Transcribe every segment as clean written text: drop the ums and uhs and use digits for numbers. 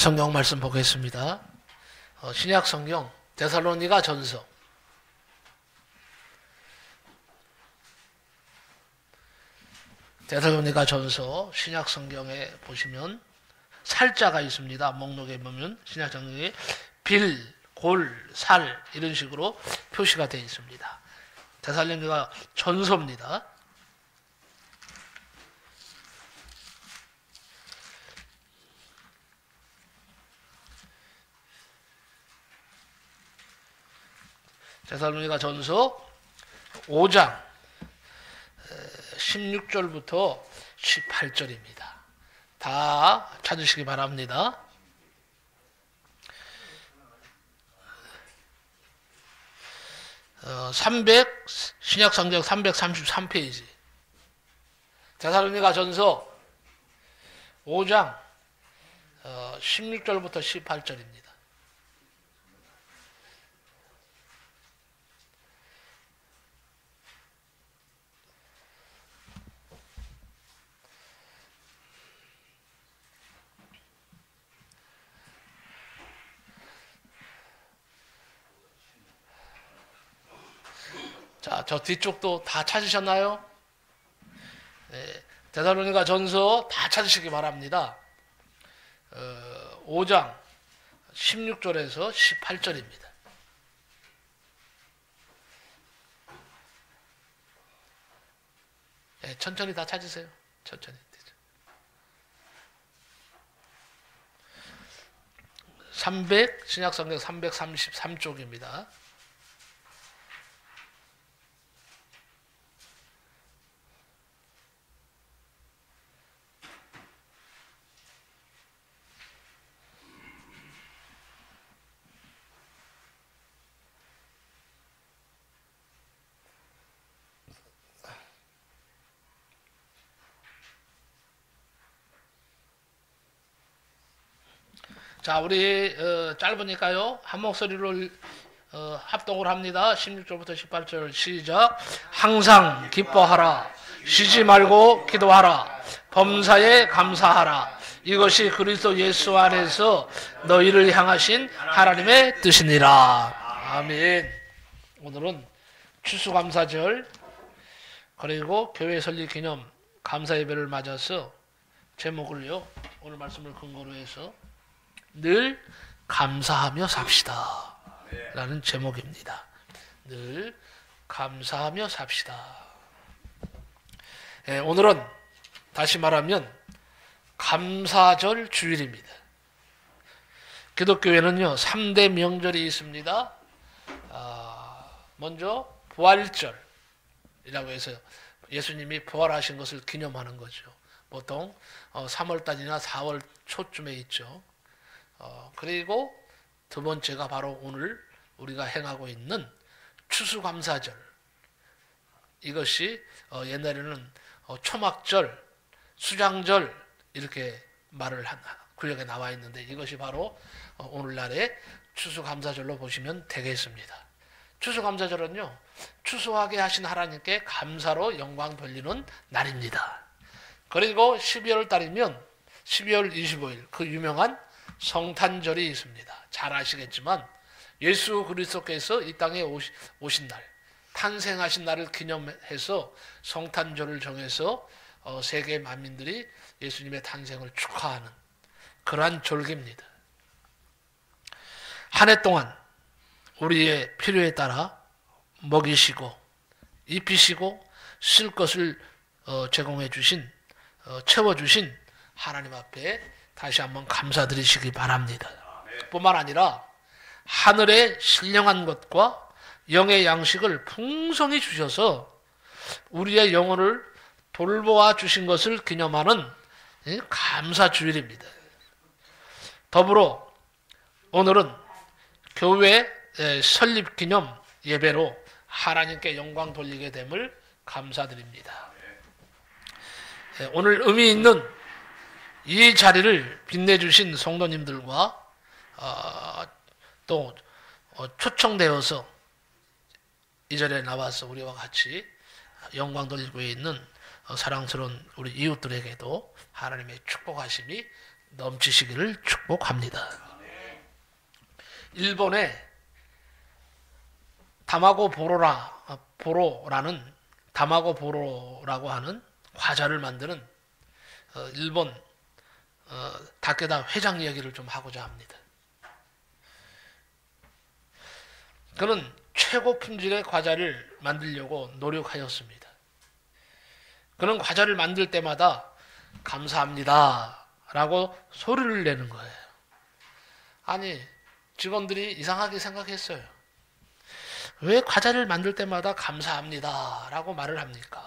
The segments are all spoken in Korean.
성경 말씀 보겠습니다. 신약 성경 데살로니가 전서 '신약 성경에 보시면 살자가 있습니다. 목록에 보면 신약 성경에 빌, 골, 살 이런 식으로 표시가 되어 있습니다. 데살로니가 전서입니다. 데살로니가 전서 5장 16절부터 18절입니다. 다 찾으시기 바랍니다. 신약성경 333페이지 데살로니가 전서 5장 16절부터 18절입니다. 자, 저 뒤쪽도 다 찾으셨나요? 네, 데살로니가 전서 다 찾으시기 바랍니다. 5장 16절에서 18절입니다. 네, 천천히 다 찾으세요. 천천히. 신약성경 333쪽입니다. 자, 우리 짧으니까요 한 목소리로 합동을 합니다. 16절부터 18절 시작. 항상 기뻐하라. 쉬지 말고 기도하라. 범사에 감사하라. 이것이 그리스도 예수 안에서 너희를 향하신 하나님의 뜻이니라. 아멘. 오늘은 추수감사절 그리고 교회 설립 기념 감사 예배를 맞아서 제목을요 오늘 말씀을 근거로 해서 늘 감사하며 삽시다 라는 제목입니다. 늘 감사하며 삽시다. 예, 오늘은 다시 말하면 감사절 주일입니다. 기독교에는요 3대 명절이 있습니다. 먼저 부활절이라고 해서 예수님이 부활하신 것을 기념하는 거죠. 보통 3월달이나 4월 초쯤에 있죠. 그리고 두 번째가 바로 오늘 우리가 행하고 있는 추수감사절. 이것이 옛날에는 초막절, 수장절 이렇게 말을 구역에 나와 있는데 이것이 바로 오늘날의 추수감사절로 보시면 되겠습니다. 추수감사절은요 추수하게 하신 하나님께 감사로 영광 돌리는 날입니다. 그리고 12월 달이면 12월 25일 그 유명한 성탄절이 있습니다. 잘 아시겠지만 예수 그리스도께서 이 땅에 오신 날, 탄생하신 날을 기념해서 성탄절을 정해서 세계 만민들이 예수님의 탄생을 축하하는 그러한 절기입니다. 한 해 동안 우리의 필요에 따라 먹이시고 입히시고 쓸 것을 제공해 주신 채워주신 하나님 앞에 다시 한번 감사드리시기 바랍니다. 뿐만 아니라 하늘의 신령한 것과 영의 양식을 풍성히 주셔서 우리의 영혼을 돌보아 주신 것을 기념하는 감사주일입니다. 더불어 오늘은 교회 설립기념 예배로 하나님께 영광 돌리게 됨을 감사드립니다. 오늘 의미 있는 이 자리를 빛내주신 성도님들과 또 초청되어서 이 자리에 나와서 우리와 같이 영광 돌리고 있는 사랑스러운 우리 이웃들에게도 하나님의 축복하심이 넘치시기를 축복합니다. 일본에 보로라는 다마고보로라고 하는 과자를 만드는 일본 다케다 회장 이야기를 좀 하고자 합니다. 그는 최고 품질의 과자를 만들려고 노력하였습니다. 그는 과자를 만들 때마다 감사합니다 라고 소리를 내는 거예요. 아니, 직원들이 이상하게 생각했어요. 왜 과자를 만들 때마다 감사합니다 라고 말을 합니까?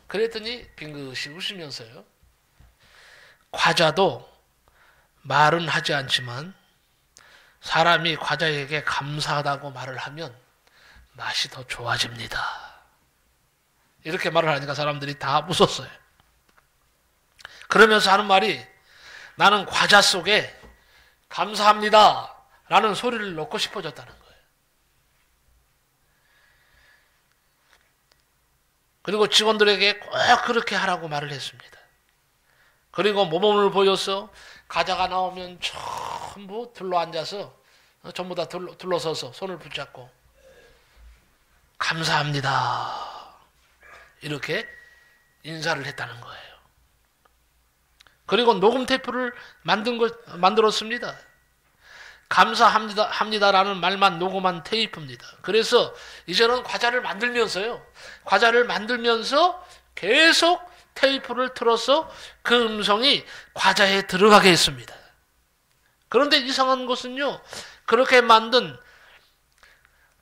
그랬더니 빙긋이 웃으면서요, 과자도 말은 하지 않지만 사람이 과자에게 감사하다고 말을 하면 맛이 더 좋아집니다. 이렇게 말을 하니까 사람들이 다 웃었어요. 그러면서 하는 말이, 나는 과자 속에 감사합니다 라는 소리를 넣고 싶어졌다는 거예요. 그리고 직원들에게 꼭 그렇게 하라고 말을 했습니다. 그리고 모범을 보여서 과자가 나오면 전부 둘러앉아서, 전부 다 둘러서서 손을 붙잡고 감사합니다 이렇게 인사를 했다는 거예요. 그리고 녹음 테이프를 만들었습니다. 감사합니다라는 말만 녹음한 테이프입니다. 그래서 이제는 과자를 만들면서 계속 테이프를 틀어서 그 음성이 과자에 들어가게 했습니다. 그런데 이상한 것은요, 그렇게 만든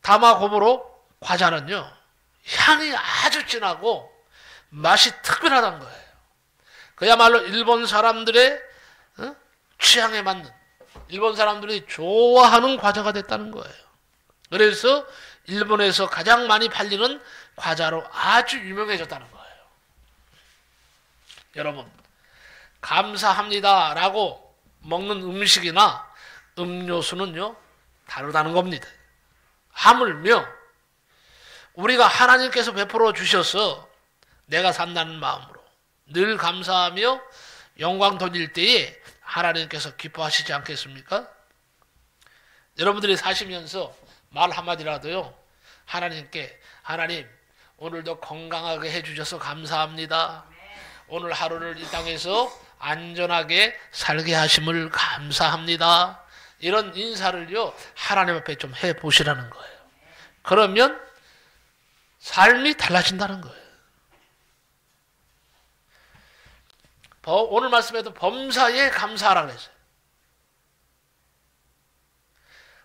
다마고보로 과자는요, 향이 아주 진하고 맛이 특별하다는 거예요. 그야말로 일본 사람들의 취향에 맞는, 일본 사람들이 좋아하는 과자가 됐다는 거예요. 그래서 일본에서 가장 많이 팔리는 과자로 아주 유명해졌다는 거예요. 여러분, 감사합니다 라고 먹는 음식이나 음료수는요, 다르다는 겁니다. 하물며 우리가 하나님께서 베풀어 주셔서 내가 산다는 마음으로 늘 감사하며 영광 돌릴 때에 하나님께서 기뻐하시지 않겠습니까? 여러분들이 사시면서 말 한마디라도요, 하나님께, 하나님 오늘도 건강하게 해주셔서 감사합니다. 오늘 하루를 이 땅에서 안전하게 살게 하심을 감사합니다. 이런 인사를요, 하나님 앞에 좀 해보시라는 거예요. 그러면 삶이 달라진다는 거예요. 오늘 말씀에도 범사에 감사하라고 그랬어요.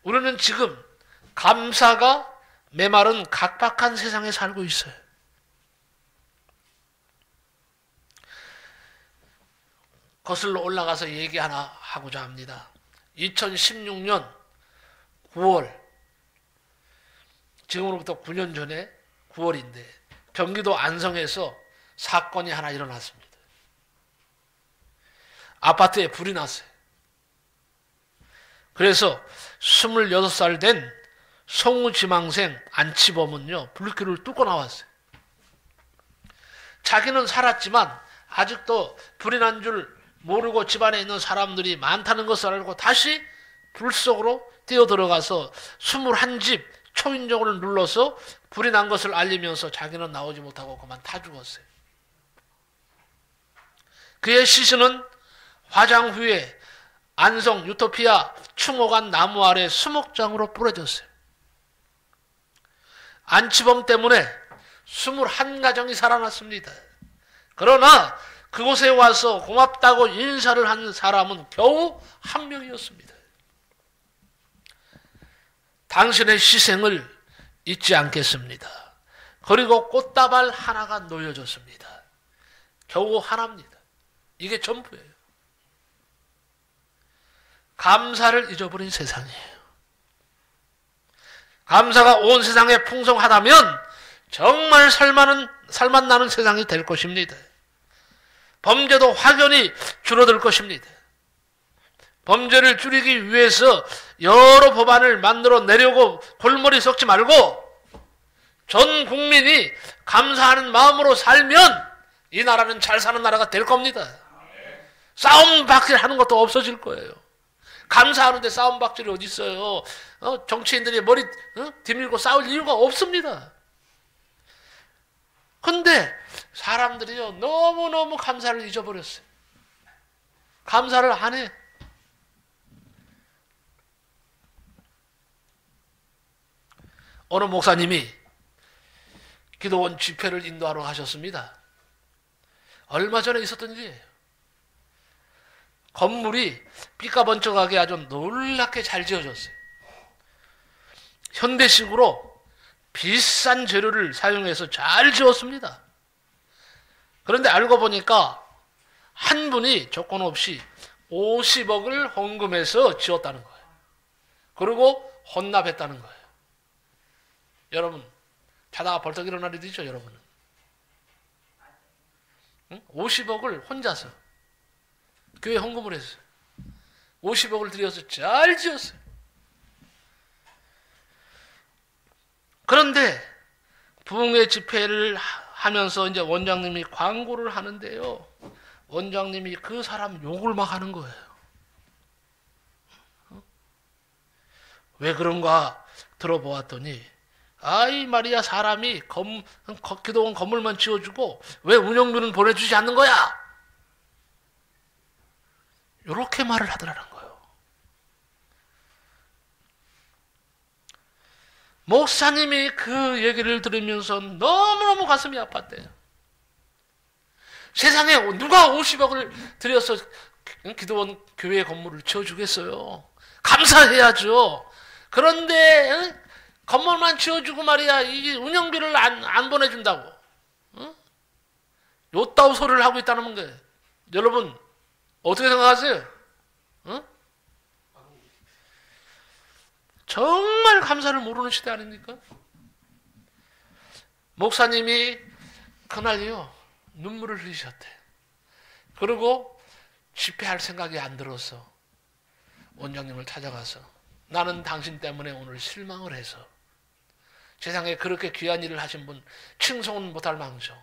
우리는 지금 감사가 메마른 각박한 세상에 살고 있어요. 거슬러 올라가서 얘기 하나 하고자 합니다. 2016년 9월, 지금으로부터 9년 전에 9월인데 경기도 안성에서 사건이 하나 일어났습니다. 아파트에 불이 났어요. 그래서 26살 된 성우지망생 안치범은요, 불길을 뚫고 나왔어요. 자기는 살았지만 아직도 불이 난 줄 모르고 집안에 있는 사람들이 많다는 것을 알고 다시 불 속으로 뛰어들어가서 21집 초인종을 눌러서 불이 난 것을 알리면서 자기는 나오지 못하고 그만 타 죽었어요. 그의 시신은 화장 후에 안성 유토피아 충옥안 나무 아래 수목장으로 뿌려졌어요. 안치범 때문에 21가정이 살아났습니다. 그러나 그곳에 와서 고맙다고 인사를 한 사람은 겨우 한 명이었습니다. 당신의 희생을 잊지 않겠습니다. 그리고 꽃다발 하나가 놓여졌습니다. 겨우 하나입니다. 이게 전부예요. 감사를 잊어버린 세상이에요. 감사가 온 세상에 풍성하다면 정말 살맛나는 세상이 될 것입니다. 범죄도 확연히 줄어들 것입니다. 범죄를 줄이기 위해서 여러 법안을 만들어 내려고 골머리 썩지 말고 전 국민이 감사하는 마음으로 살면 이 나라는 잘 사는 나라가 될 겁니다. 싸움 박질 하는 것도 없어질 거예요. 감사하는데 싸움 박질이 어디 있어요? 정치인들이 머리 뒤밀고 싸울 이유가 없습니다. 근데 사람들이요 너무너무 감사를 잊어버렸어요. 감사를 안 해. 어느 목사님이 기도원 집회를 인도하러 가셨습니다. 얼마 전에 있었던 일이에요. 건물이 삐까번쩍하게 아주 놀랍게 잘 지어졌어요. 현대식으로 비싼 재료를 사용해서 잘 지었습니다. 그런데 알고 보니까 한 분이 조건 없이 50억을 헌금해서 지었다는 거예요. 그리고 헌납했다는 거예요. 여러분 자다가 벌떡 일어날 일이 있죠, 여러분은. 50억을 혼자서 교회 헌금을 했어요. 50억을 들여서 잘 지었어요. 그런데 부흥회 집회를 하면서 이제 원장님이 광고를 하는데요. 원장님이 그 사람 욕을 막 하는 거예요. 왜 그런가 들어보았더니 아이 말이야 사람이 기도원 건물만 지어주고 왜 운영비는 보내주지 않는 거야? 이렇게 말을 하더라는 거예요. 목사님이 그 얘기를 들으면서 너무너무 가슴이 아팠대요. 세상에 누가 50억을 들여서 기도원 교회 건물을 지어주겠어요? 감사해야죠. 그런데 건물만 지어주고 말이야 이 운영비를 안 보내준다고 요따위 소리를 하고 있다는 거예요. 여러분 어떻게 생각하세요? 정말 감사를 모르는 시대 아닙니까? 목사님이 그날요 눈물을 흘리셨대. 그리고 집회할 생각이 안 들어서 원장님을 찾아가서 나는 당신 때문에 오늘 실망을 해서 세상에 그렇게 귀한 일을 하신 분 칭송은 못할 망정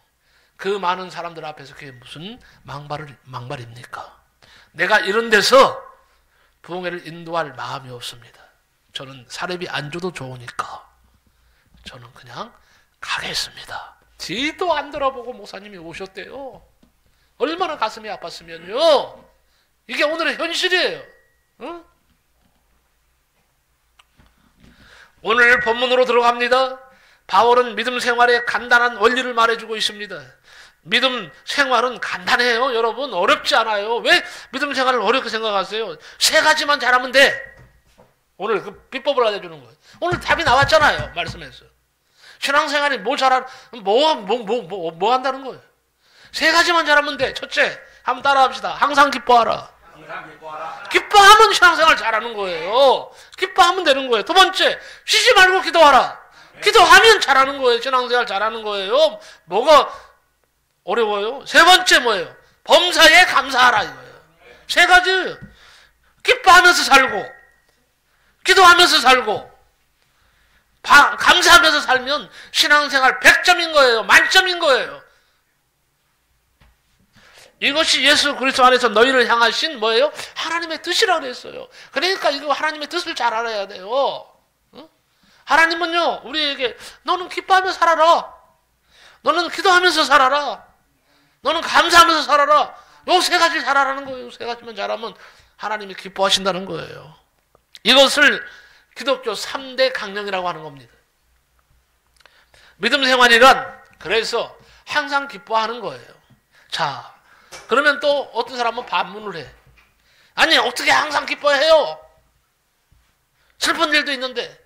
그 많은 사람들 앞에서 그게 무슨 망발입니까? 내가 이런 데서 부흥회를 인도할 마음이 없습니다. 저는 사례비 안 줘도 좋으니까 저는 그냥 가겠습니다. 뒤도 안 돌아보고 목사님이 오셨대요. 얼마나 가슴이 아팠으면요. 이게 오늘의 현실이에요. 응? 오늘 본문으로 들어갑니다. 바울은 믿음 생활의 간단한 원리를 말해주고 있습니다. 믿음 생활은 간단해요. 여러분 어렵지 않아요. 왜 믿음 생활을 어렵게 생각하세요? 세 가지만 잘하면 돼. 오늘 그 비법을 알려주는 거예요. 오늘 답이 나왔잖아요. 말씀에서. 신앙생활이 뭐 한다는 거예요. 세 가지만 잘하면 돼. 첫째, 한번 따라합시다. 항상 기뻐하라. 기뻐하면 신앙생활 잘하는 거예요. 기뻐하면 되는 거예요. 두 번째, 쉬지 말고 기도하라. 기도하면 잘하는 거예요. 신앙생활 잘하는 거예요. 뭐가 어려워요? 세 번째 뭐예요? 범사에 감사하라 이거예요. 세 가지. 기뻐하면서 살고 기도하면서 살고 감사하면서 살면 신앙생활 100점인 거예요. 만점인 거예요. 이것이 예수 그리스도 안에서 너희를 향하신 뭐예요? 하나님의 뜻이라고 그랬어요. 그러니까 이거 하나님의 뜻을 잘 알아야 돼요. 응? 하나님은요 우리에게 너는 기뻐하며 살아라. 너는 기도하면서 살아라. 너는 감사하면서 살아라. 요 세 가지 잘하라는 거예요. 요 세 가지만 잘하면 하나님이 기뻐하신다는 거예요. 이것을 기독교 3대 강령이라고 하는 겁니다. 믿음 생활이란 그래서 항상 기뻐하는 거예요. 자, 그러면 또 어떤 사람은 반문을 해. 아니 어떻게 항상 기뻐해요? 슬픈 일도 있는데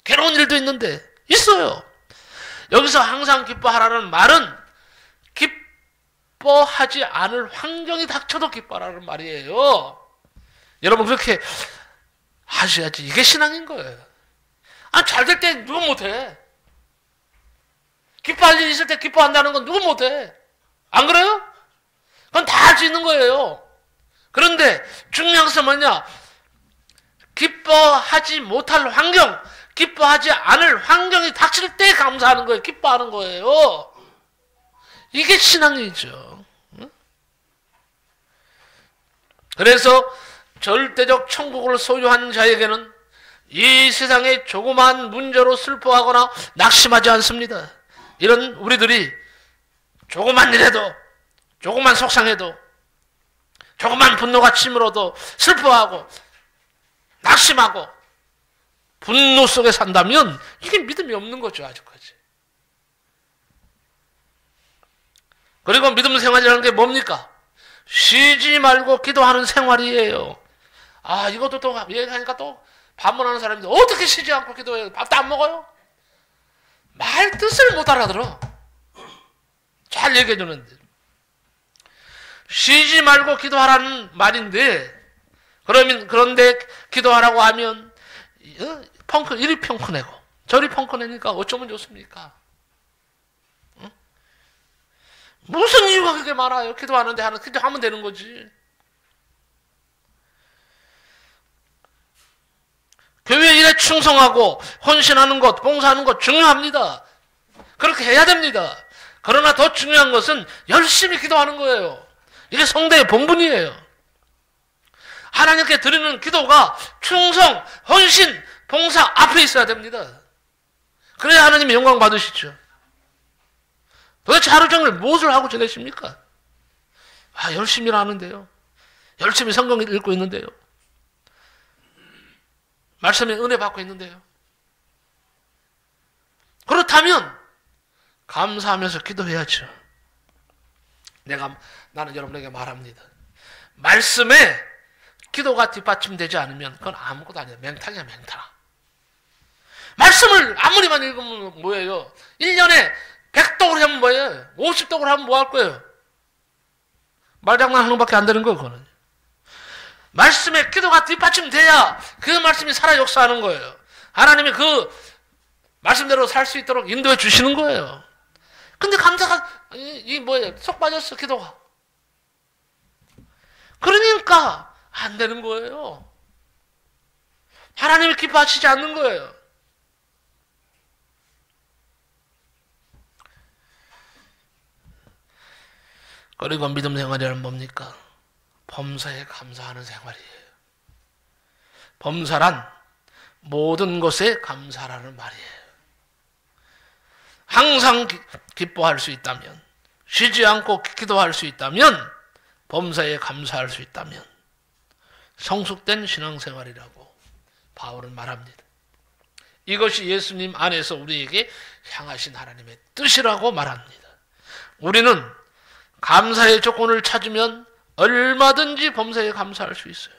괴로운 일도 있는데 있어요. 여기서 항상 기뻐하라는 말은 기뻐하지 않을 환경이 닥쳐도 기뻐하라는 말이에요. 여러분 그렇게 하셔야지 이게 신앙인 거예요. 아, 잘 될 때 누구 못해? 기뻐할 일이 있을 때 기뻐한다는 건 누구 못해? 안 그래요? 그건 다 할 수 있는 거예요. 그런데 중요한 것은 뭐냐? 기뻐하지 못할 환경, 기뻐하지 않을 환경이 닥칠 때 감사하는 거예요. 기뻐하는 거예요. 이게 신앙이죠. 그래서 절대적 천국을 소유한 자에게는 이 세상의 조그만 문제로 슬퍼하거나 낙심하지 않습니다. 이런 우리들이 조그만 일에도, 조그만 속상해도, 조그만 분노가 치밀어도 슬퍼하고 낙심하고 분노 속에 산다면 이게 믿음이 없는 거죠, 아직까지. 그리고 믿음 생활이라는 게 뭡니까? 쉬지 말고 기도하는 생활이에요. 아, 이것도 또 얘기하니까 또 반문하는 사람인데 어떻게 쉬지 않고 기도해요? 밥도 안 먹어요? 말 뜻을 못 알아들어. 잘 얘기해 주는데. 쉬지 말고 기도하라는 말인데, 그런데 기도하라고 하면, 이리 펑크 내고, 저리 펑크 내니까 어쩌면 좋습니까? 무슨 이유가 그렇게 많아요? 기도하는데 기도하면 되는 거지. 교회 일에 충성하고 헌신하는 것, 봉사하는 것 중요합니다. 그렇게 해야 됩니다. 그러나 더 중요한 것은 열심히 기도하는 거예요. 이게 성도의 본분이에요. 하나님께 드리는 기도가 충성, 헌신, 봉사 앞에 있어야 됩니다. 그래야 하나님이 영광 받으시죠. 도대체 하루 종일 무엇을 하고 지내십니까? 아, 열심히 하는데요. 열심히 성경 읽고 있는데요. 말씀에 은혜 받고 있는데요. 그렇다면 감사하면서 기도해야죠. 나는 여러분에게 말합니다. 말씀에 기도가 뒷받침되지 않으면 그건 아무것도 아니에요. 맹탕이야, 맹탕. 말씀을 아무리만 읽으면 뭐예요? 1년에 100독을 하면 뭐예요? 50독을 하면 뭐 할 거예요? 말장난 하는 것밖에 안 되는 거예요, 그거는. 말씀에 기도가 뒷받침돼야 그 말씀이 살아 역사하는 거예요. 하나님이 그 말씀대로 살 수 있도록 인도해 주시는 거예요. 근데 감사가, 뭐예요? 속 빠졌어, 기도가. 그러니까 안 되는 거예요. 하나님이 기뻐하시지 않는 거예요. 그리고 믿음 생활이란 뭡니까? 범사에 감사하는 생활이에요. 범사란 모든 것에 감사라는 말이에요. 항상 기뻐할 수 있다면, 쉬지 않고 기도할 수 있다면, 범사에 감사할 수 있다면 성숙된 신앙생활이라고 바울은 말합니다. 이것이 예수님 안에서 우리에게 향하신 하나님의 뜻이라고 말합니다. 우리는 감사의 조건을 찾으면 얼마든지 범사에 감사할 수 있어요.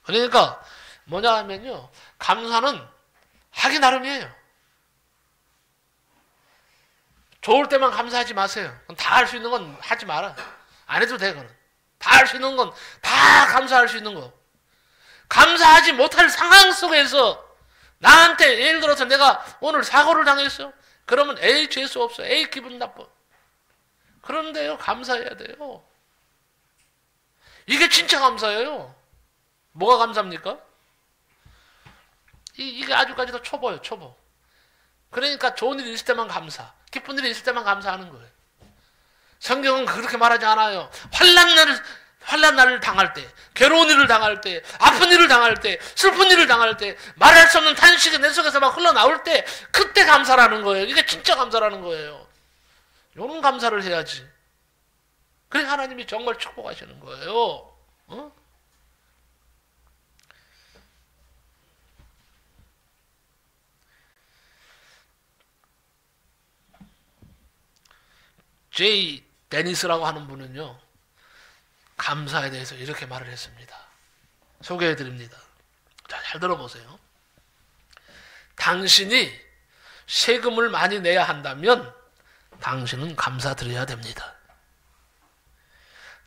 그러니까 뭐냐 하면요, 감사는 하기 나름이에요. 좋을 때만 감사하지 마세요. 다 할 수 있는 건 하지 마라. 안 해도 돼, 그건. 다 할 수 있는 건 다 감사할 수 있는 거. 감사하지 못할 상황 속에서 나한테 예를 들어서 내가 오늘 사고를 당했어. 그러면 에이 재수 없어. 에이 기분 나빠. 그런데요, 감사해야 돼요. 이게 진짜 감사예요. 뭐가 감사입니까? 이게 아주까지도 초보예요, 초보. 그러니까 좋은 일이 있을 때만 감사, 기쁜 일이 있을 때만 감사하는 거예요. 성경은 그렇게 말하지 않아요. 환난 날을 당할 때, 괴로운 일을 당할 때, 아픈 일을 당할 때, 슬픈 일을 당할 때, 말할 수 없는 탄식이 내 속에서 막 흘러나올 때, 그때 감사라는 거예요. 이게 진짜 감사라는 거예요. 이런 감사를 해야지. 그래 하나님이 정말 축복하시는 거예요. 어? 제이 데니스라고 하는 분은요, 감사에 대해서 이렇게 말을 했습니다. 소개해 드립니다. 자, 잘 들어보세요. 당신이 세금을 많이 내야 한다면 당신은 감사드려야 됩니다.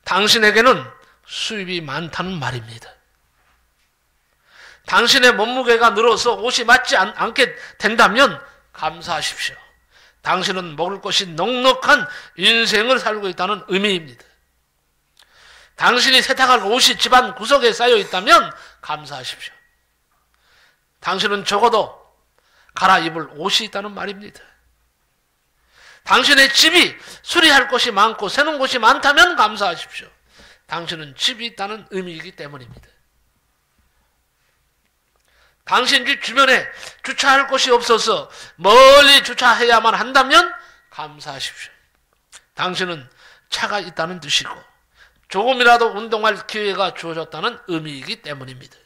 당신에게는 수입이 많다는 말입니다. 당신의 몸무게가 늘어서 옷이 맞지 않게 된다면 감사하십시오. 당신은 먹을 것이 넉넉한 인생을 살고 있다는 의미입니다. 당신이 세탁할 옷이 집안 구석에 쌓여 있다면 감사하십시오. 당신은 적어도 갈아입을 옷이 있다는 말입니다. 당신의 집이 수리할 곳이 많고 새놓은 곳이 많다면 감사하십시오. 당신은 집이 있다는 의미이기 때문입니다. 당신 집 주변에 주차할 곳이 없어서 멀리 주차해야만 한다면 감사하십시오. 당신은 차가 있다는 뜻이고 조금이라도 운동할 기회가 주어졌다는 의미이기 때문입니다.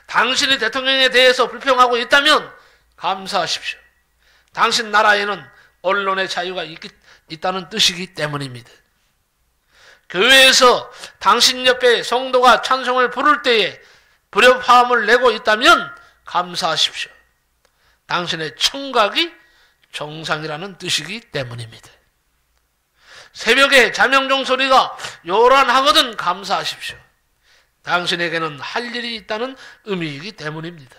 당신이 대통령에 대해서 불평하고 있다면 감사하십시오. 당신 나라에는 언론의 자유가 있다는 뜻이기 때문입니다. 교회에서 당신 옆에 성도가 찬송을 부를 때에 불협화음을 내고 있다면 감사하십시오. 당신의 청각이 정상이라는 뜻이기 때문입니다. 새벽에 자명종 소리가 요란하거든 감사하십시오. 당신에게는 할 일이 있다는 의미이기 때문입니다.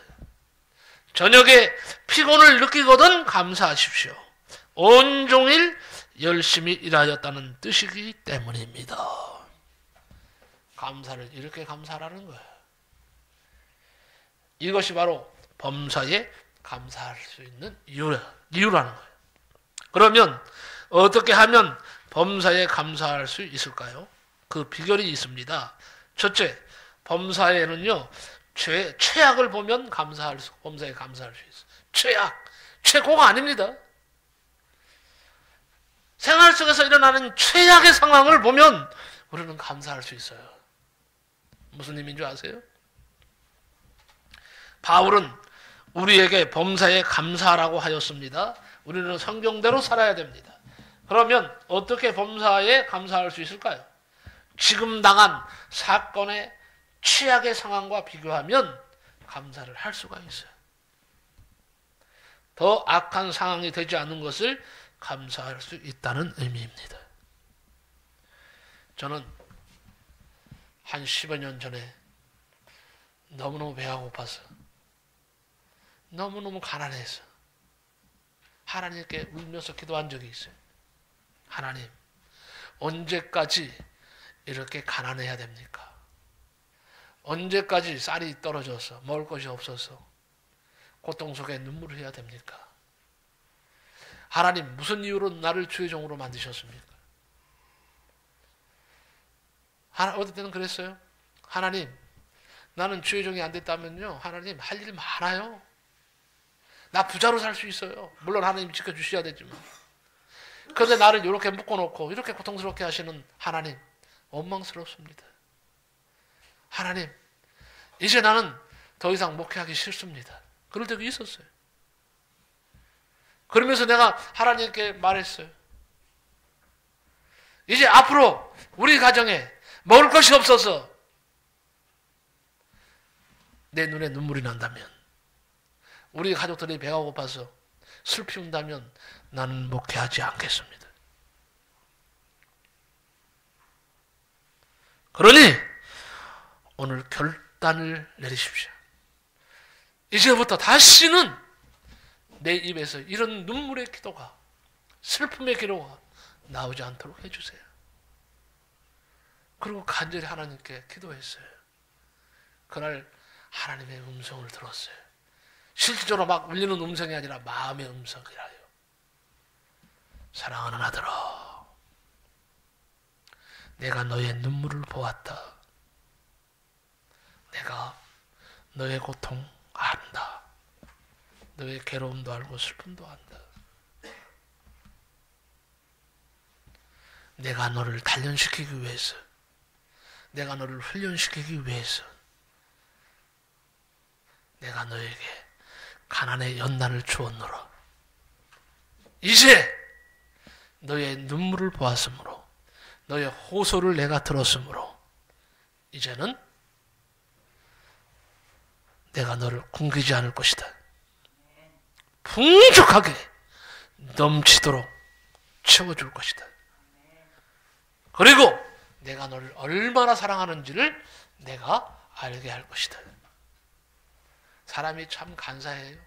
저녁에 피곤을 느끼거든 감사하십시오. 온종일 열심히 일하였다는 뜻이기 때문입니다. 감사를 이렇게 감사하라는 거예요. 이것이 바로 범사에 감사할 수 있는 이유라는 거예요. 그러면 어떻게 하면 범사에 감사할 수 있을까요? 그 비결이 있습니다. 첫째, 범사에는요, 최악을 보면 범사에 감사할 수 있어요. 최악, 최고가 아닙니다. 생활 속에서 일어나는 최악의 상황을 보면 우리는 감사할 수 있어요. 무슨 의미인 줄 아세요? 바울은 우리에게 범사에 감사하라고 하였습니다. 우리는 성경대로 살아야 됩니다. 그러면 어떻게 범사에 감사할 수 있을까요? 지금 당한 사건의 최악의 상황과 비교하면 감사를 할 수가 있어요. 더 악한 상황이 되지 않는 것을 감사할 수 있다는 의미입니다. 저는 한 10여 년 전에 너무너무 배가 고파서 너무너무 가난해서 하나님께 울면서 기도한 적이 있어요. 하나님, 언제까지 이렇게 가난해야 됩니까? 언제까지 쌀이 떨어져서 먹을 것이 없어서 고통 속에 눈물을 해야 됩니까? 하나님, 무슨 이유로 나를 주의 종으로 만드셨습니까? 어떨 때는 그랬어요. 하나님, 나는 주의 종이 안 됐다면요, 하나님, 할 일 많아요. 나 부자로 살 수 있어요. 물론 하나님 지켜주셔야 되지만. 그런데 나를 이렇게 묶어놓고 이렇게 고통스럽게 하시는 하나님, 원망스럽습니다. 하나님, 이제 나는 더 이상 목회하기 싫습니다. 그럴 때도 있었어요. 그러면서 내가 하나님께 말했어요. 이제 앞으로 우리 가정에 먹을 것이 없어서 내 눈에 눈물이 난다면, 우리 가족들이 배가 고파서 슬피 운다면 나는 목회하지 않겠습니다. 그러니 오늘 결단을 내리십시오. 이제부터 다시는 내 입에서 이런 눈물의 기도가, 슬픔의 기도가 나오지 않도록 해주세요. 그리고 간절히 하나님께 기도했어요. 그날 하나님의 음성을 들었어요. 실질적으로 막 울리는 음성이 아니라 마음의 음성이라요. 사랑하는 아들아, 내가 너의 눈물을 보았다. 내가 너의 고통 안다. 너의 괴로움도 알고 슬픔도 안다. 내가 너를 단련시키기 위해서, 내가 너를 훈련시키기 위해서 내가 너에게 가난의 연단을 주었노라. 이제 너의 눈물을 보았으므로, 너의 호소를 내가 들었으므로 이제는 내가 너를 굶기지 않을 것이다. 풍족하게 넘치도록 채워줄 것이다. 그리고 내가 너를 얼마나 사랑하는지를 내가 알게 할 것이다. 사람이 참 간사해요.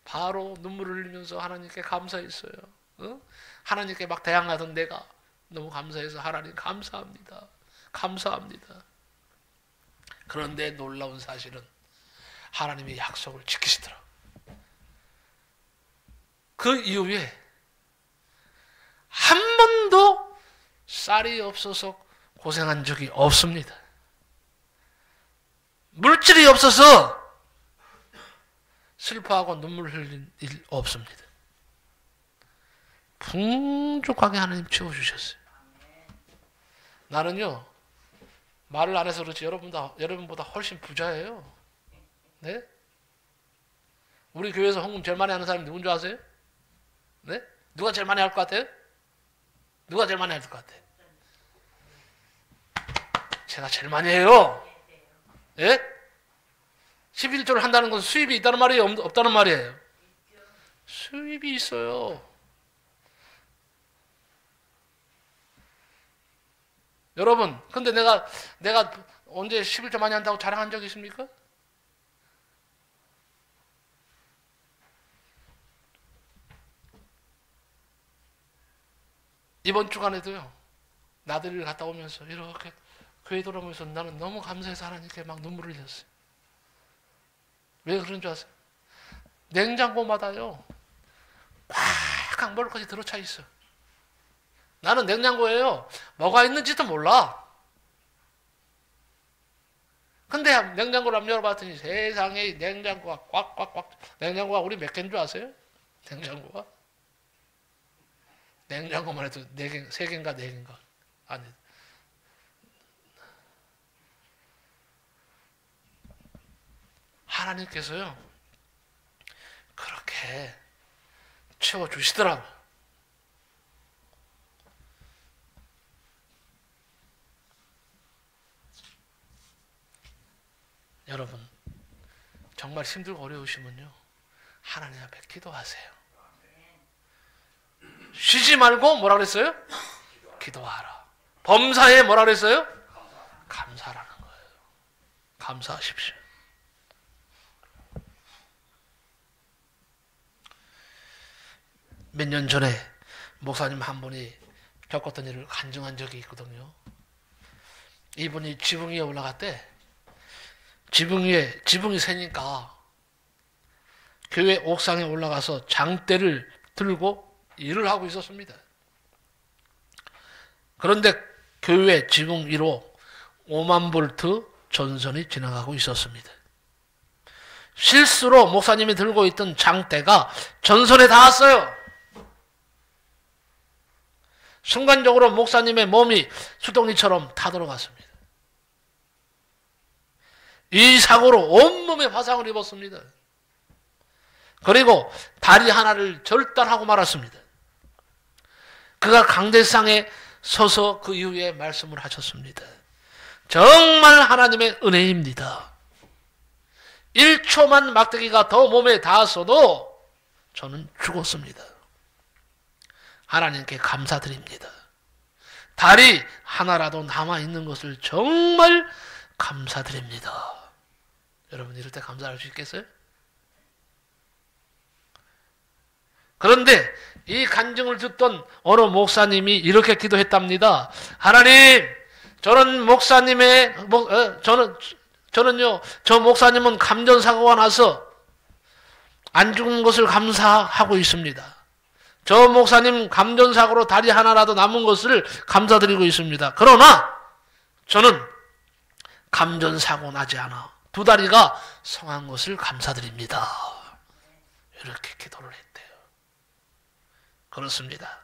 바로 눈물을 흘리면서 하나님께 감사했어요. 하나님께 막 대항하던 내가 너무 감사해서 하나님 감사합니다. 감사합니다. 그런데 놀라운 사실은 하나님의 약속을 지키시더라. 그 이후에 한 번도 쌀이 없어서 고생한 적이 없습니다. 물질이 없어서 슬퍼하고 눈물 흘린 일 없습니다. 풍족하게 하나님 채워주셨어요. 나는요, 말을 안 해서 그렇지 여러분보다 훨씬 부자예요. 네? 우리 교회에서 헌금 제일 많이 하는 사람이 누군 줄 아세요? 네? 누가 제일 많이 할 것 같아요? 누가 제일 많이 할 것 같아요? 제가 제일 많이 해요. 예? 11조를 한다는 것은 수입이 있다는 말이에요? 없다는 말이에요? 수입이 있어요. 여러분, 근데 내가 언제 11조 많이 한다고 자랑한 적이 있습니까? 이번 주간에도요, 나들이를 갔다 오면서 이렇게 교회 돌아오면서 나는 너무 감사해서 하나님께 막 눈물을 흘렸어요. 왜 그런 줄 아세요? 냉장고마다요, 꽉 먹을 것이 들어차 있어. 나는 냉장고에요, 뭐가 있는지도 몰라. 근데 냉장고를 한번 열어봤더니 세상에 냉장고가 꽉. 냉장고가 우리 몇 개인 줄 아세요? 냉장고가? 냉장고만 해도 4개, 3개인가 4개인가. 아니. 하나님께서요, 그렇게 채워주시더라고요. 여러분, 정말 힘들고 어려우시면요, 하나님 앞에 기도하세요. 쉬지 말고 뭐라 그랬어요? 기도하라. 범사에 뭐라 그랬어요? 감사라는 거예요. 감사하십시오. 몇 년 전에 목사님 한 분이 겪었던 일을 간증한 적이 있거든요. 이분이 지붕 위에 올라갔대. 지붕이 새니까 교회 옥상에 올라가서 장대를 들고 일을 하고 있었습니다. 그런데 교회 지붕 위로 5만 볼트 전선이 지나가고 있었습니다. 실수로 목사님이 들고 있던 장대가 전선에 닿았어요. 순간적으로 목사님의 몸이 수동리처럼 타들어갔습니다. 이 사고로 온몸에 화상을 입었습니다. 그리고 다리 하나를 절단하고 말았습니다. 그가 강대상에 서서 그 이후에 말씀을 하셨습니다. 정말 하나님의 은혜입니다. 1초만 막대기가 더 몸에 닿았어도 저는 죽었습니다. 하나님께 감사드립니다. 다리 하나라도 남아있는 것을 정말 감사드립니다. 여러분, 이럴 때 감사할 수 있겠어요? 그런데 이 간증을 듣던 어느 목사님이 이렇게 기도했답니다. 하나님, 저는 목사님의 저는요, 저 목사님은 감전사고가 나서 안 죽은 것을 감사하고 있습니다. 저 목사님 감전사고로 다리 하나라도 남은 것을 감사드리고 있습니다. 그러나 저는 감전사고 나지 않아 두 다리가 성한 것을 감사드립니다. 이렇게 기도를 했대요. 그렇습니다.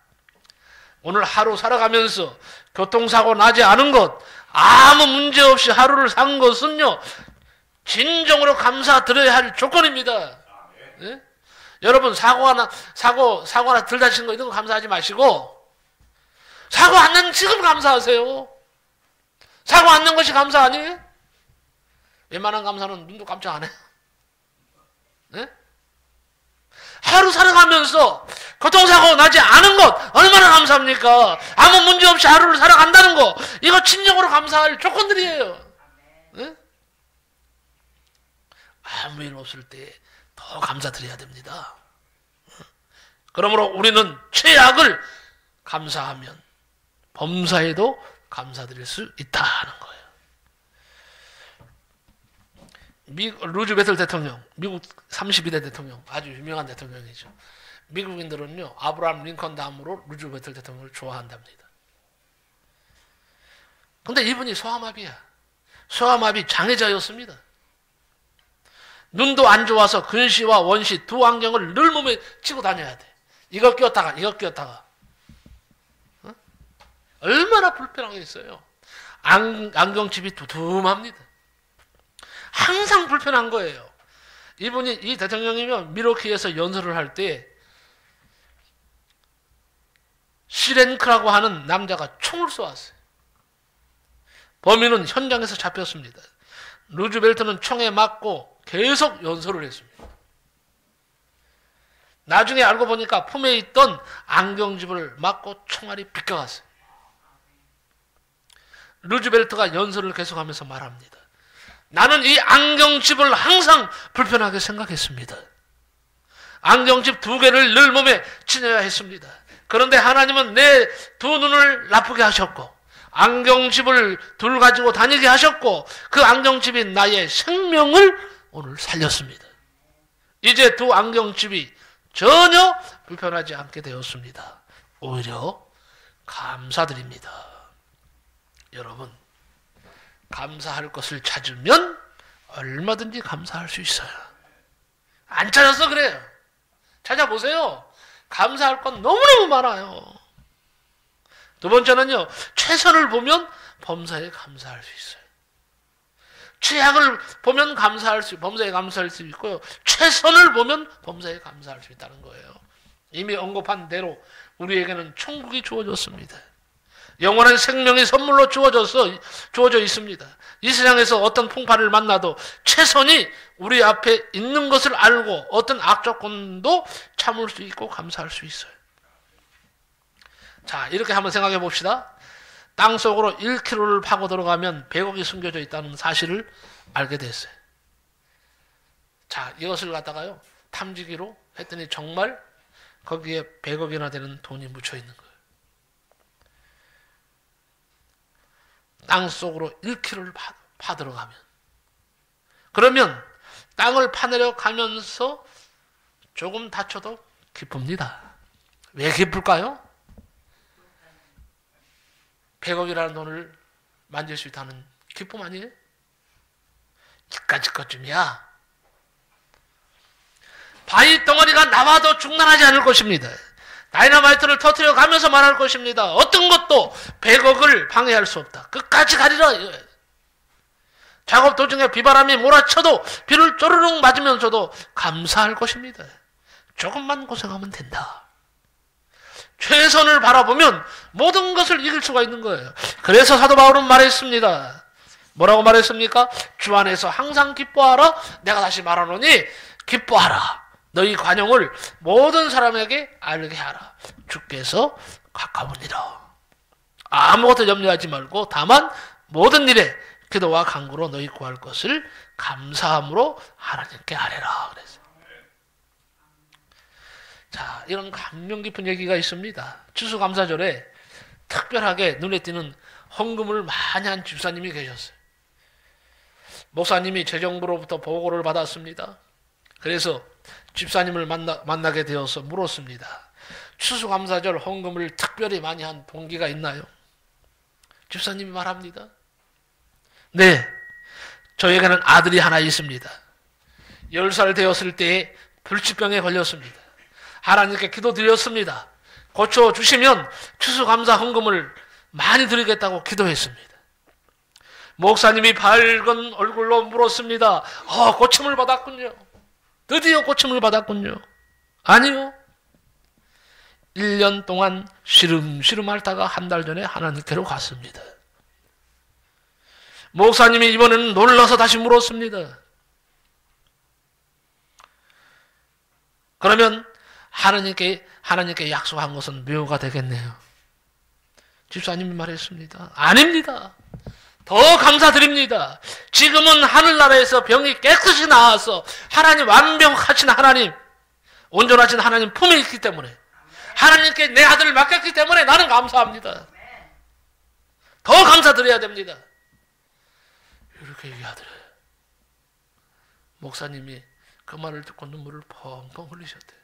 오늘 하루 살아가면서 교통사고 나지 않은 것, 아무 문제 없이 하루를 산 것은요, 진정으로 감사드려야 할 조건입니다. 네? 여러분, 사고 하나 덜 다친 거 이런 거 감사하지 마시고, 사고 안 난 지금 감사하세요. 사고 안 난 것이 감사 아니에요? 웬만한 감사는 눈도 깜짝 안 해요. 네? 하루 살아가면서 교통사고 나지 않은 것 얼마나 감사합니까? 아무 문제 없이 하루를 살아간다는 거, 이거 진정으로 감사할 조건들이에요. 네? 아무 일 없을 때 더 감사드려야 됩니다. 그러므로 우리는 최악을 감사하면 범사에도 감사드릴 수 있다는 거예요. 루즈베틀 대통령, 미국 32대 대통령, 아주 유명한 대통령이죠. 미국인들은요, 아브라함 링컨 다음으로 루즈벨트 대통령을 좋아한답니다. 근데 이분이 소아마비야. 소아마비 장애자였습니다. 눈도 안 좋아서 근시와 원시 두 안경을 늘 몸에 치고 다녀야 돼. 이거 꼈다가 이거 꼈다가. 어? 얼마나 불편하겠어요. 안경칩이 두툼합니다. 항상 불편한 거예요. 이분이 이 대통령이면 미러키에서 연설을 할 때 시렌크라고 하는 남자가 총을 쏘았어요. 범인은 현장에서 잡혔습니다. 루즈벨트는 총에 맞고 계속 연설을 했습니다. 나중에 알고 보니까 품에 있던 안경집을 맞고 총알이 비껴갔어요. 루즈벨트가 연설을 계속하면서 말합니다. 나는 이 안경집을 항상 불편하게 생각했습니다. 안경집 2개를 늘 몸에 지녀야 했습니다. 그런데 하나님은 내 2눈을 나쁘게 하셨고 안경집을 둘 가지고 다니게 하셨고 그 안경집이 나의 생명을 오늘 살렸습니다. 이제 2 안경집이 전혀 불편하지 않게 되었습니다. 오히려 감사드립니다. 여러분, 감사할 것을 찾으면 얼마든지 감사할 수 있어요. 안 찾아서 그래요. 찾아보세요. 감사할 건 너무너무 많아요. 2번째는요, 최선을 보면 범사에 감사할 수 있어요. 최악을 보면 범사에 감사할 수 있고요. 최선을 보면 범사에 감사할 수 있다는 거예요. 이미 언급한 대로 우리에게는 천국이 주어졌습니다. 영원한 생명이 선물로 주어져 있습니다. 이 세상에서 어떤 풍파를 만나도 최선이 우리 앞에 있는 것을 알고 어떤 악조건도 참을 수 있고 감사할 수 있어요. 자, 이렇게 한번 생각해 봅시다. 땅 속으로 1km를 파고 들어가면 100억이 숨겨져 있다는 사실을 알게 됐어요. 자, 이것을 갖다가요, 탐지기로 했더니 정말 거기에 100억이나 되는 돈이 묻혀 있는 거예요. 땅 속으로 1km를 파 들어가면. 그러면 땅을 파내려 가면서 조금 다쳐도 기쁩니다. 왜 기쁠까요? 100억이라는 돈을 만질 수 있다는 기쁨 아니에요? 이까짓 것쯤이야. 바위 덩어리가 나와도 중단하지 않을 것입니다. 다이너마이트를 터뜨려 가면서 말할 것입니다. 어떤 것도 100억을 방해할 수 없다. 끝까지 가리라. 작업 도중에 비바람이 몰아쳐도 비를 쪼르륵 맞으면서도 감사할 것입니다. 조금만 고생하면 된다. 최선을 바라보면 모든 것을 이길 수가 있는 거예요. 그래서 사도 바울은 말했습니다. 뭐라고 말했습니까? 주 안에서 항상 기뻐하라. 내가 다시 말하노니 기뻐하라. 너희 관용을 모든 사람에게 알게 하라. 주께서 가까우니라. 아무것도 염려하지 말고 다만 모든 일에 기도와 간구로 너희 구할 것을 감사함으로 하나님께 아뢰라. 그랬어요. 자, 이런 감명 깊은 얘기가 있습니다. 추수감사절에 특별하게 눈에 띄는 헌금을 많이 한 집사님이 계셨어요. 목사님이 재정부로부터 보고를 받았습니다. 그래서 집사님을 만나게 되어서 물었습니다. 추수감사절 헌금을 특별히 많이 한 동기가 있나요? 집사님이 말합니다. 네, 저에게는 아들이 하나 있습니다. 10살 되었을 때에 불치병에 걸렸습니다. 하나님께 기도드렸습니다. 고쳐주시면 추수감사 헌금을 많이 드리겠다고 기도했습니다. 목사님이 밝은 얼굴로 물었습니다. 고침을 받았군요. 드디어 고침을 받았군요. 아니요. 1년 동안 시름시름 앓다가 한 달 전에 하나님께로 갔습니다. 목사님이 이번에는 놀라서 다시 물었습니다. 그러면 하나님께 약속한 것은 묘가 되겠네요. 집사님이 말했습니다. 아닙니다. 더 감사드립니다. 지금은 하늘나라에서 병이 깨끗이 나아서 하나님 완벽하신 하나님, 온전하신 하나님 품에 있기 때문에 하나님께 내 아들을 맡겼기 때문에 나는 감사합니다. 더 감사드려야 됩니다. 이렇게 얘기하더래요. 목사님이 그 말을 듣고 눈물을 펑펑 흘리셨대요.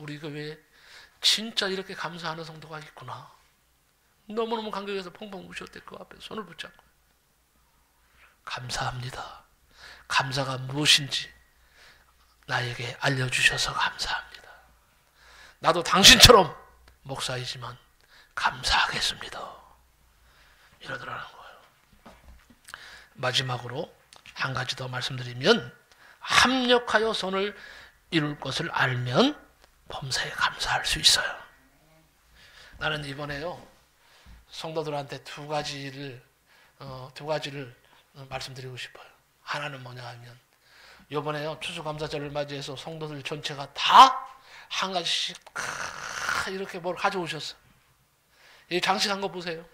우리 교회에 진짜 이렇게 감사하는 성도가 있구나. 너무너무 감격해서 펑펑 우셨대. 그 앞에 손을 붙잡고. 감사합니다. 감사가 무엇인지 나에게 알려주셔서 감사합니다. 나도 당신처럼 목사이지만 감사하겠습니다. 이러더라는 거예요. 마지막으로 한 가지 더 말씀드리면, 합력하여 선을 이룰 것을 알면 범사에 감사할 수 있어요. 나는 이번에요, 성도들한테 두 가지를 말씀드리고 싶어요. 하나는 뭐냐 하면, 이번에요, 추수감사절을 맞이해서 성도들 전체가 다 한 가지씩 이렇게 뭘 가져오셨어. 이 장식한 거 보세요.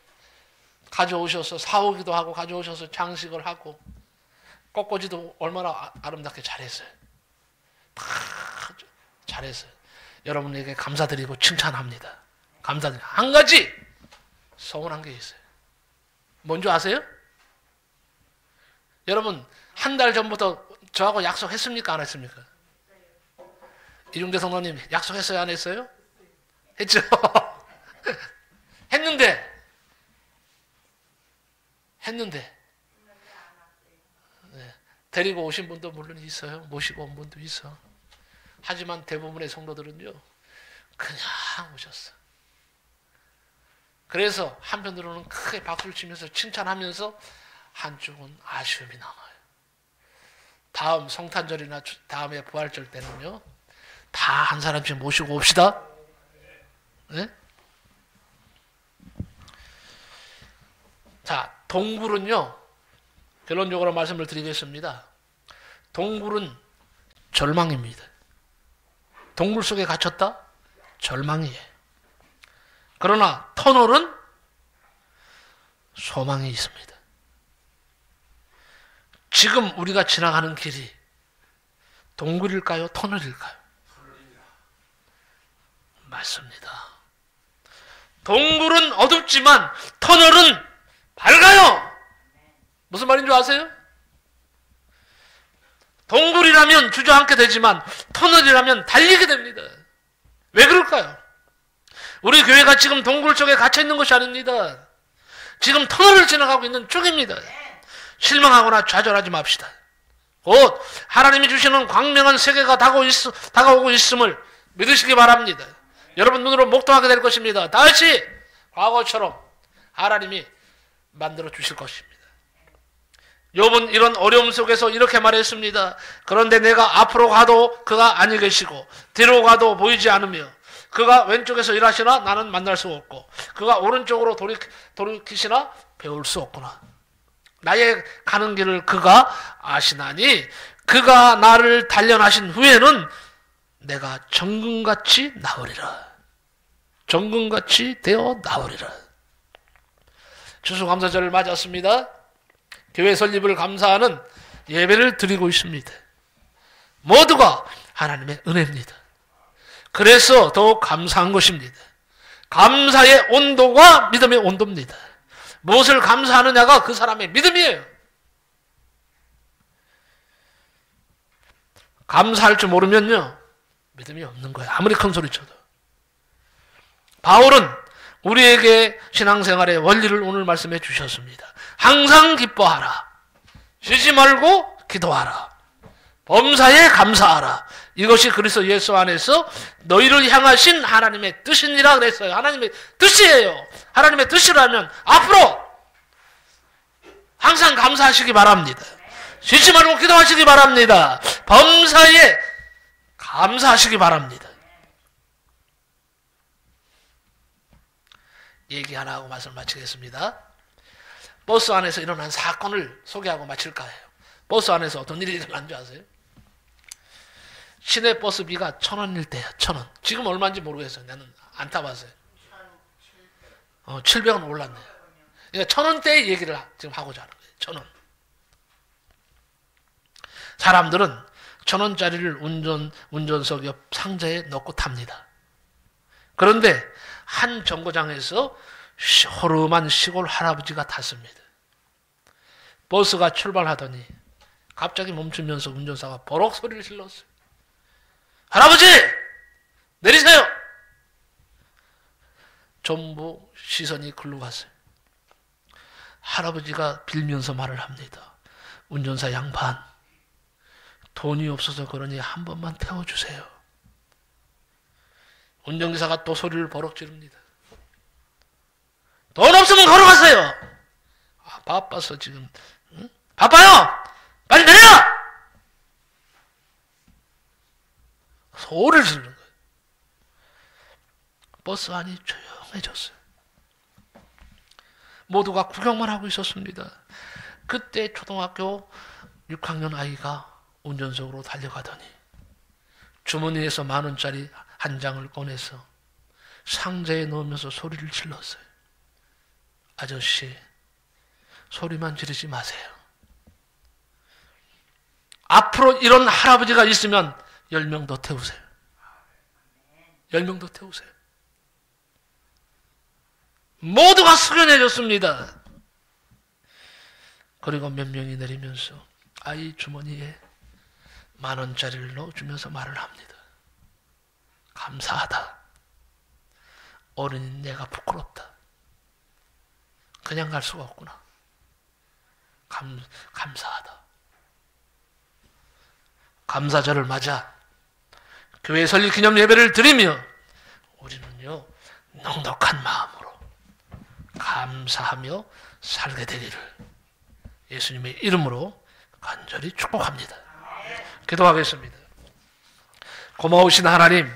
가져오셔서 사오기도 하고 가져오셔서 장식을 하고, 꽃꽂이도 얼마나 아름답게 잘했어요. 다 잘했어요. 여러분에게 감사드리고 칭찬합니다. 감사드립니다. 한 가지 서운한 게 있어요. 뭔지 아세요? 여러분 한 달 전부터 저하고 약속했습니까? 안 했습니까? 이중재 성도님 약속했어요? 안 했어요? 했죠? 했는데 네, 데리고 오신 분도 물론 있어요. 모시고 온 분도 있어. 하지만 대부분의 성도들은요, 그냥 오셨어. 그래서 한편으로는 크게 박수를 치면서 칭찬하면서 한쪽은 아쉬움이 남아요. 다음 성탄절이나 다음에 부활절 때는요, 다 한 사람씩 모시고 옵시다. 네? 자, 동굴은요, 결론적으로 말씀을 드리겠습니다. 동굴은 절망입니다. 동굴 속에 갇혔다? 절망이에요. 그러나 터널은 소망이 있습니다. 지금 우리가 지나가는 길이 동굴일까요? 터널일까요? 맞습니다. 동굴은 어둡지만 터널은 밝아요. 무슨 말인 줄 아세요? 동굴이라면 주저앉게 되지만 터널이라면 달리게 됩니다. 왜 그럴까요? 우리 교회가 지금 동굴 속에 갇혀 있는 것이 아닙니다. 지금 터널을 지나가고 있는 쪽입니다. 실망하거나 좌절하지 맙시다. 곧 하나님이 주시는 광명한 세계가 다가오고 있음을 믿으시기 바랍니다. 여러분 눈으로 목도하게 될 것입니다. 다시 과거처럼 하나님이 만들어 주실 것입니다. 욥은 이런 어려움 속에서 이렇게 말했습니다. 그런데 내가 앞으로 가도 그가 아니 계시고 뒤로 가도 보이지 않으며 그가 왼쪽에서 일하시나 나는 만날 수 없고 그가 오른쪽으로 돌이키시나 배울 수 없구나. 나의 가는 길을 그가 아시나니 그가 나를 단련하신 후에는 내가 정금같이 나으리라. 정금같이 되어 나으리라. 추수감사절을 맞았습니다. 교회 설립을 감사하는 예배를 드리고 있습니다. 모두가 하나님의 은혜입니다. 그래서 더욱 감사한 것입니다. 감사의 온도가 믿음의 온도입니다. 무엇을 감사하느냐가 그 사람의 믿음이에요. 감사할 줄 모르면요, 믿음이 없는 거예요. 아무리 큰 소리 쳐도. 바울은 우리에게 신앙생활의 원리를 오늘 말씀해 주셨습니다. 항상 기뻐하라. 쉬지 말고 기도하라. 범사에 감사하라. 이것이 그리스도 예수 안에서 너희를 향하신 하나님의 뜻이니라 그랬어요. 하나님의 뜻이에요. 하나님의 뜻이라면 앞으로 항상 감사하시기 바랍니다. 쉬지 말고 기도하시기 바랍니다. 범사에 감사하시기 바랍니다. 얘기 하나 하고 말씀을 마치겠습니다. 버스 안에서 일어난 사건을 소개하고 마칠까 해요. 버스 안에서 어떤 일이 일어난 줄 아세요? 시내 버스비가 1,000원일 때야. 1,000원. 지금 얼마인지 모르겠어요. 나는 안 타봤어요. 700원 올랐네요. 그러니까 1,000원대의 얘기를 지금 하고자 하는 거예요. 1,000원. 사람들은 1,000원짜리를 운전석 옆 상자에 넣고 탑니다. 그런데 한 정거장에서 허름한 시골 할아버지가 탔습니다. 버스가 출발하더니 갑자기 멈추면서 운전사가 버럭 소리를 질렀어요. 할아버지! 내리세요. 전부 시선이 글로 갔어요. 할아버지가 빌면서 말을 합니다. 운전사 양반, 돈이 없어서 그러니 한 번만 태워주세요. 운전기사가 또 소리를 버럭 지릅니다. 돈 없으면 걸어가세요. 아, 바빠서 지금. 응? 바빠요. 빨리 내려. 소리를 지르는 거예요. 버스 안이 조용해졌어요. 모두가 구경만 하고 있었습니다. 그때 초등학교 6학년 아이가 운전석으로 달려가더니 주머니에서 10,000원짜리 한 장을 꺼내서 상자에 넣으면서 소리를 질렀어요. 아저씨, 소리만 지르지 마세요. 앞으로 이런 할아버지가 있으면 10명 더 태우세요. 10명 더 태우세요. 모두가 숙연해졌습니다. 그리고 몇 명이 내리면서 아이 주머니에 10,000원짜리를 넣어주면서 말을 합니다. 감사하다. 어른인 내가 부끄럽다. 그냥 갈 수가 없구나. 감사하다. 감사절을 맞아 교회 설립 기념 예배를 드리며 우리는요 넉넉한 마음으로 감사하며 살게 되기를 예수님의 이름으로 간절히 축복합니다. 기도하겠습니다. 고마우신 하나님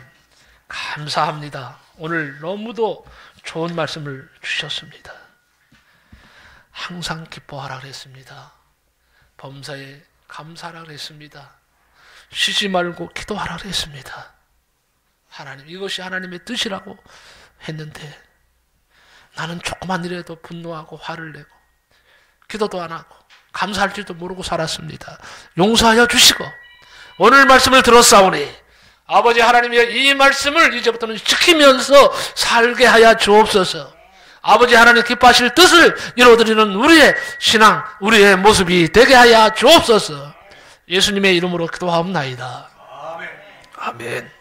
감사합니다. 오늘 너무도 좋은 말씀을 주셨습니다. 항상 기뻐하라 그랬습니다. 범사에 감사하라 그랬습니다. 쉬지 말고 기도하라 그랬습니다. 하나님, 이것이 하나님의 뜻이라고 했는데 나는 조그만 일에도 분노하고 화를 내고 기도도 안 하고 감사할 줄도 모르고 살았습니다. 용서하여 주시고 오늘 말씀을 들었사오니 아버지 하나님의 이 말씀을 이제부터는 지키면서 살게 하여 주옵소서. 아버지 하나님 기뻐하실 뜻을 이루어드리는 우리의 신앙, 우리의 모습이 되게 하여 주옵소서. 예수님의 이름으로 기도하옵나이다. 아멘.